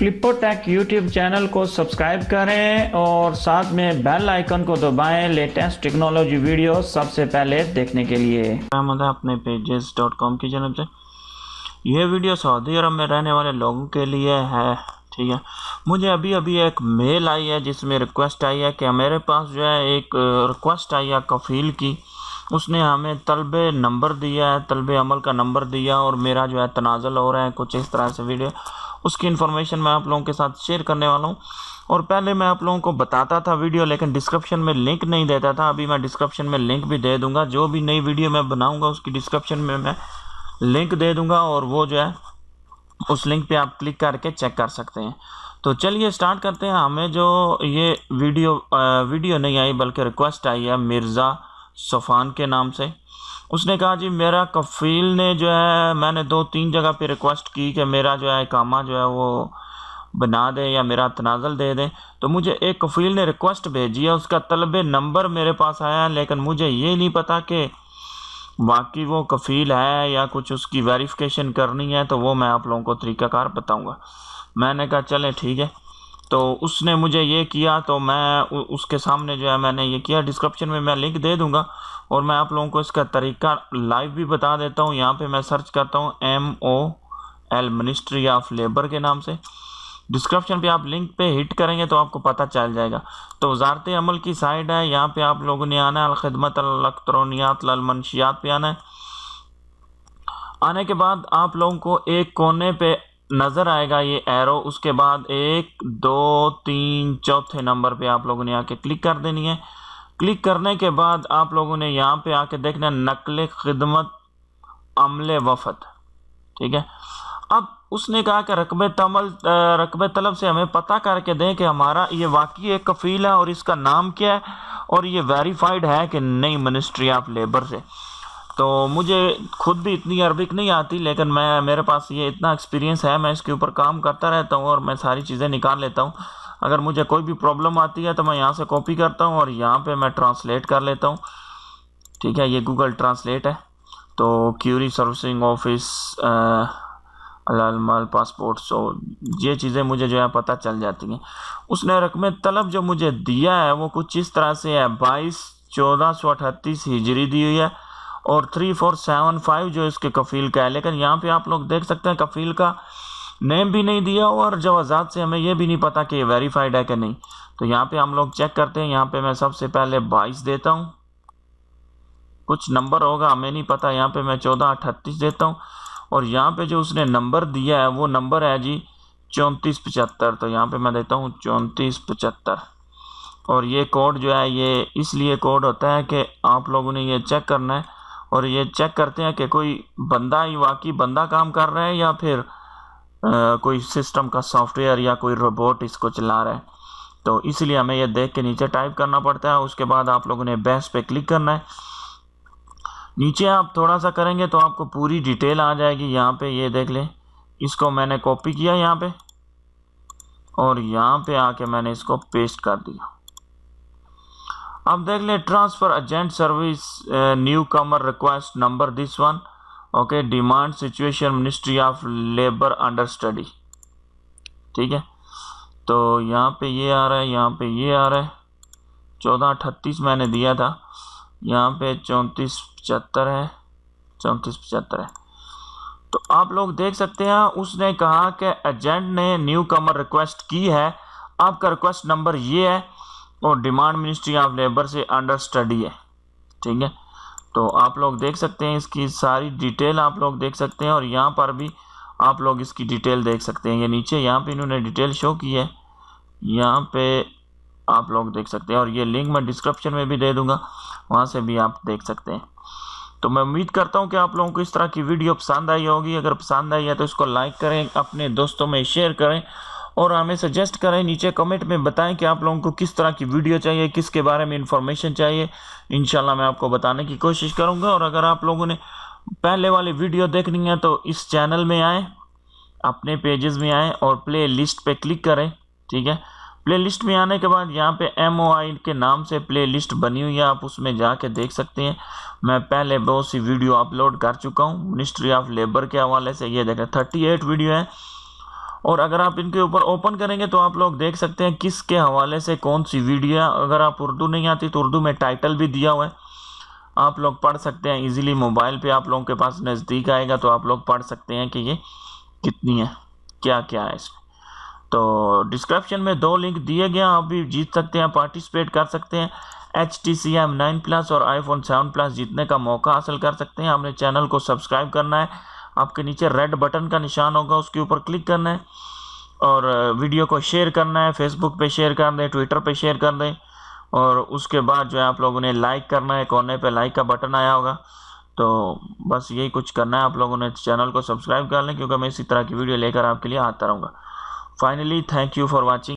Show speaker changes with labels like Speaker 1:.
Speaker 1: फ्लिपोटेक YouTube channel को subscribe करें और साथ में बेल आइकन को दबाएं लेटेस्ट टेक्नोलॉजी वीडियो सबसे पहले देखने के लिए। अपने pages.com की जानब से यह वीडियो सऊदी अरब में रहने वाले लोगों के लिए है। ठीक है, मुझे अभी अभी एक मेल आई है जिसमें रिक्वेस्ट आई है कि मेरे पास जो है एक रिक्वेस्ट आई है कफ़ील की। उसने हमें तलबे नंबर दिया है, तलबे अमल का नंबर दिया और मेरा जो है तनाज़ुल हो रहा है कुछ इस तरह से वीडियो, उसकी इन्फॉर्मेशन मैं आप लोगों के साथ शेयर करने वाला हूँ। और पहले मैं आप लोगों को बताता था वीडियो, लेकिन डिस्क्रिप्शन में लिंक नहीं देता था। अभी मैं डिस्क्रिप्शन में लिंक भी दे दूँगा, जो भी नई वीडियो मैं बनाऊँगा उसकी डिस्क्रिप्शन में मैं लिंक दे दूँगा और वो जो है उस लिंक पे आप क्लिक करके चेक कर सकते हैं। तो चलिए स्टार्ट करते हैं। हमें जो ये वीडियो नहीं आई बल्कि रिक्वेस्ट आई है मिर्ज़ा सफ़ान के नाम से। उसने कहा जी मेरा कफ़ील ने जो है, मैंने 2-3 जगह पे रिक्वेस्ट की कि मेरा जो है इकामा जो है वो बना दे या मेरा तनाज़ुल दे दें। तो मुझे एक कफ़ील ने रिक्वेस्ट भेजी है, उसका तलबे नंबर मेरे पास आया है, लेकिन मुझे ये नहीं पता कि बाकी वो कफ़ील है या कुछ उसकी वेरिफिकेशन करनी है। तो वो मैं आप लोगों को तरीक़ाकार बताऊंगा। मैंने कहा चलें ठीक है। तो उसने मुझे ये किया तो मैं उसके सामने जो है मैंने ये किया। डिस्क्रिप्शन में मैं लिंक दे दूंगा और मैं आप लोगों को इसका तरीका लाइव भी बता देता हूँ। यहाँ पे मैं सर्च करता हूँ MOL मिनिस्ट्री ऑफ लेबर के नाम से। डिस्क्रिप्शन पे आप लिंक पे हिट करेंगे तो आपको पता चल जाएगा। तो वज़ारत अमल की साइड है, यहाँ पे आप लोगों ने आना है, अलखिदमत इलेक्ट्रॉनियात ललमनशियात पे आना है। आने के बाद आप लोगों को एक कोने पे नज़र आएगा ये एरो, उसके बाद 1 2 3 चौथे नंबर पे आप लोगों ने आके क्लिक कर देनी है। क्लिक करने के बाद आप लोगों ने यहाँ पे आके देखना नकल खिदमत अमले वफद। ठीक है, अब उसने कहा कि रकबे तलब से हमें पता करके दें कि हमारा ये वाकई एक कफ़ील है और इसका नाम क्या है और ये वेरीफाइड है कि नहीं मिनिस्ट्री ऑफ लेबर से। तो मुझे खुद भी इतनी अरबिक नहीं आती, लेकिन मेरे पास ये इतना एक्सपीरियंस है, मैं इसके ऊपर काम करता रहता हूँ और मैं सारी चीज़ें निकाल लेता हूँ। अगर मुझे कोई भी प्रॉब्लम आती है तो मैं यहाँ से कॉपी करता हूँ और यहाँ पे मैं ट्रांसलेट कर लेता हूँ। ठीक है, ये गूगल ट्रांसलेट है। तो क्यूरी सर्विसिंग ऑफिस अलाल पासपोर्ट, सो ये चीज़ें मुझे जो है पता चल जाती हैं। उसने रकम तलब जो मुझे दिया है वो कुछ इस तरह से है, 22/1438 हिजरी दी हुई है और 3475 जो इसके कफ़ील का है। लेकिन यहाँ पे आप लोग देख सकते हैं कफ़ील का नेम भी नहीं दिया और जवाज़ात से हमें ये भी नहीं पता कि ये वेरीफाइड है कि नहीं। तो यहाँ पे हम लोग चेक करते हैं। यहाँ पे मैं सबसे पहले 22 देता हूँ, कुछ नंबर होगा हमें नहीं पता। यहाँ पे मैं 1438 देता हूँ और यहाँ पे जो उसने नंबर दिया है वो नंबर है जी 3475। तो यहाँ पे मैं देता हूँ 3475 और ये कोड जो है ये इसलिए कोड होता है कि आप लोगों ने ये चेक करना है और ये चेक करते हैं कि कोई बंदा ही वाकई बंदा काम कर रहा है या फिर कोई सिस्टम का सॉफ्टवेयर या कोई रोबोट इसको चला रहा है। तो इसलिए हमें ये देख के नीचे टाइप करना पड़ता है। उसके बाद आप लोगों ने बहस पे क्लिक करना है। नीचे आप थोड़ा सा करेंगे तो आपको पूरी डिटेल आ जाएगी। यहाँ पे ये देख लें, इसको मैंने कॉपी किया यहाँ पे और यहाँ पे आके मैंने इसको पेस्ट कर दिया। अब देख लें, transfer agent service new Qamar request number this one, okay, demand situation ministry of labour under study. ठीक है, तो यहाँ पे ये आ रहा है, यहाँ पे ये आ रहा है। 1438 मैंने दिया था, यहाँ पे 3475 है, 3475 है। तो आप लोग देख सकते हैं उसने कहा कि एजेंट ने न्यू कमर रिक्वेस्ट की है, आपका रिक्वेस्ट नंबर ये है और डिमांड मिनिस्ट्री ऑफ लेबर से अंडर स्टडी है। ठीक है, तो आप लोग देख सकते हैं इसकी सारी डिटेल आप लोग देख सकते हैं और यहाँ पर भी आप लोग इसकी डिटेल देख सकते हैं। ये नीचे यहाँ पे इन्होंने डिटेल शो की है, यहाँ पे आप लोग देख सकते हैं और ये लिंक मैं डिस्क्रिप्शन में भी दे दूंगा, वहाँ से भी आप देख सकते हैं। तो मैं उम्मीद करता हूँ कि आप लोगों को इस तरह की वीडियो पसंद आई होगी। अगर पसंद आई है तो इसको लाइक करें, अपने दोस्तों में शेयर करें और हमें सजेस्ट करें। नीचे कमेंट में बताएं कि आप लोगों को किस तरह की वीडियो चाहिए, किसके बारे में इंफॉर्मेशन चाहिए। इंशाल्लाह मैं आपको बताने की कोशिश करूँगा। और अगर आप लोगों ने पहले वाली वीडियो देखनी है तो इस चैनल में आएँ, अपने पेजेस में आएँ और प्ले लिस्ट पर क्लिक करें। ठीक है, प्ले लिस्ट में आने के बाद यहाँ पे MOI के नाम से प्ले लिस्ट बनी हुई है, आप उसमें जाके देख सकते हैं। मैं पहले बहुत सी वीडियो अपलोड कर चुका हूँ मिनिस्ट्री ऑफ लेबर के हवाले से। ये देखें 38 वीडियो है और अगर आप इनके ऊपर ओपन करेंगे तो आप लोग देख सकते हैं किसके हवाले से कौन सी वीडियो। अगर आप उर्दू नहीं आती तो उर्दू में टाइटल भी दिया हुआ है, आप लोग पढ़ सकते हैं इजीली। मोबाइल पे आप लोगों के पास नज़दीक आएगा तो आप लोग पढ़ सकते हैं कि ये कितनी है, क्या क्या है इसमें। तो डिस्क्रिप्शन में 2 लिंक दिए गए हैं, आप भी जीत सकते हैं, पार्टिसिपेट कर सकते हैं। HTC M9 प्लस और iPhone 7 प्लस जीतने का मौका हासिल कर सकते हैं। आपने चैनल को सब्सक्राइब करना है, आपके नीचे रेड बटन का निशान होगा, उसके ऊपर क्लिक करना है और वीडियो को शेयर करना है। फेसबुक पे शेयर कर दें, ट्विटर पे शेयर कर दें और उसके बाद जो है आप लोगों ने लाइक करना है। कोने पे लाइक का बटन आया होगा, तो बस यही कुछ करना है। आप लोगों ने चैनल को सब्सक्राइब कर लें क्योंकि मैं इसी तरह की वीडियो लेकर आपके लिए आता रहूँगा। Finally thank you for watching.